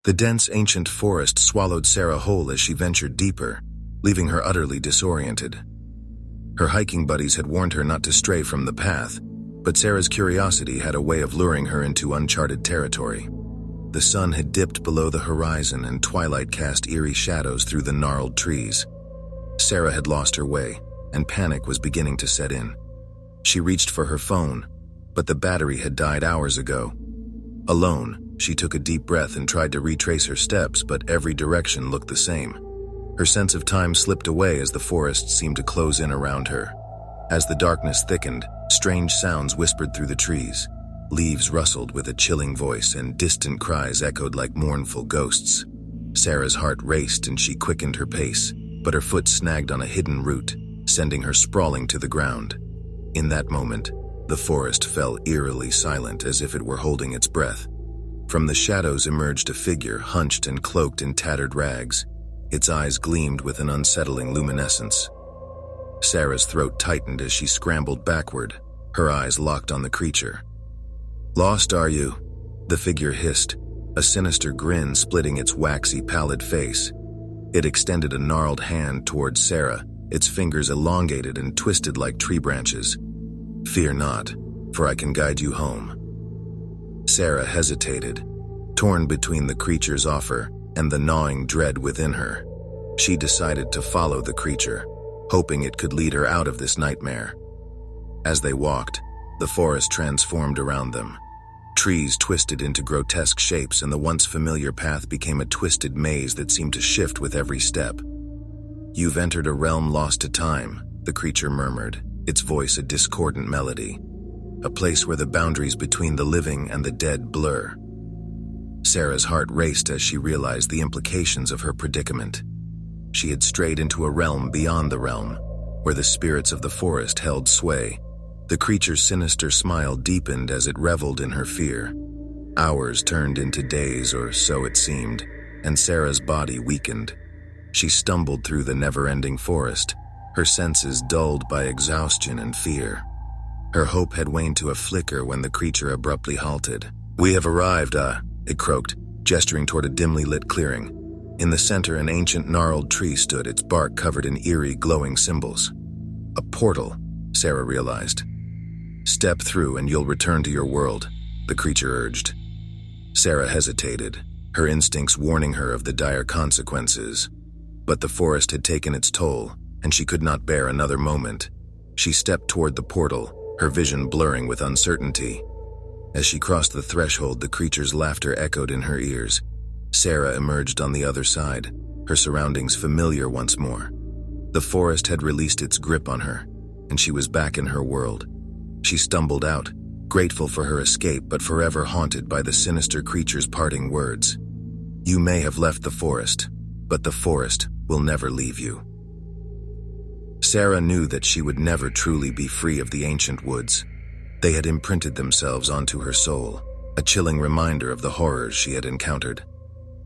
The dense, ancient forest swallowed Sarah whole as she ventured deeper, leaving her utterly disoriented. Her hiking buddies had warned her not to stray from the path, but Sarah's curiosity had a way of luring her into uncharted territory. The sun had dipped below the horizon and twilight cast eerie shadows through the gnarled trees. Sarah had lost her way, and panic was beginning to set in. She reached for her phone, but the battery had died hours ago. Alone, she took a deep breath and tried to retrace her steps, but every direction looked the same. Her sense of time slipped away as the forest seemed to close in around her. As the darkness thickened, strange sounds whispered through the trees. Leaves rustled with a chilling voice, and distant cries echoed like mournful ghosts. Sarah's heart raced and she quickened her pace, but her foot snagged on a hidden root, sending her sprawling to the ground. In that moment, the forest fell eerily silent, as if it were holding its breath. From the shadows emerged a figure, hunched and cloaked in tattered rags. Its eyes gleamed with an unsettling luminescence. Sarah's throat tightened as she scrambled backward, her eyes locked on the creature. "Lost, are you?" the figure hissed, a sinister grin splitting its waxy, pallid face. It extended a gnarled hand towards Sarah, its fingers elongated and twisted like tree branches. "Fear not, for I can guide you home." Sarah hesitated, torn between the creature's offer and the gnawing dread within her. She decided to follow the creature, hoping it could lead her out of this nightmare. As they walked, the forest transformed around them. Trees twisted into grotesque shapes, and the once familiar path became a twisted maze that seemed to shift with every step. "You've entered a realm lost to time," the creature murmured, its voice a discordant melody. "A place where the boundaries between the living and the dead blur." Sarah's heart raced as she realized the implications of her predicament. She had strayed into a realm beyond the realm, where the spirits of the forest held sway. The creature's sinister smile deepened as it reveled in her fear. Hours turned into days, or so it seemed, and Sarah's body weakened. She stumbled through the never-ending forest, her senses dulled by exhaustion and fear. Her hope had waned to a flicker when the creature abruptly halted. "We have arrived, it croaked, gesturing toward a dimly lit clearing. In the center, an ancient gnarled tree stood, its bark covered in eerie, glowing symbols. "A portal," Sarah realized. "Step through and you'll return to your world," the creature urged. Sarah hesitated, her instincts warning her of the dire consequences. But the forest had taken its toll, and she could not bear another moment. She stepped toward the portal, her vision blurring with uncertainty. As she crossed the threshold, the creature's laughter echoed in her ears. Sarah emerged on the other side, her surroundings familiar once more. The forest had released its grip on her, and she was back in her world. She stumbled out, grateful for her escape but forever haunted by the sinister creature's parting words. "You may have left the forest, but the forest will never leave you." Sarah knew that she would never truly be free of the ancient woods. They had imprinted themselves onto her soul, a chilling reminder of the horrors she had encountered.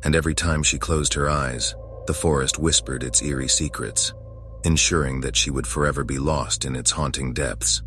And every time she closed her eyes, the forest whispered its eerie secrets, ensuring that she would forever be lost in its haunting depths.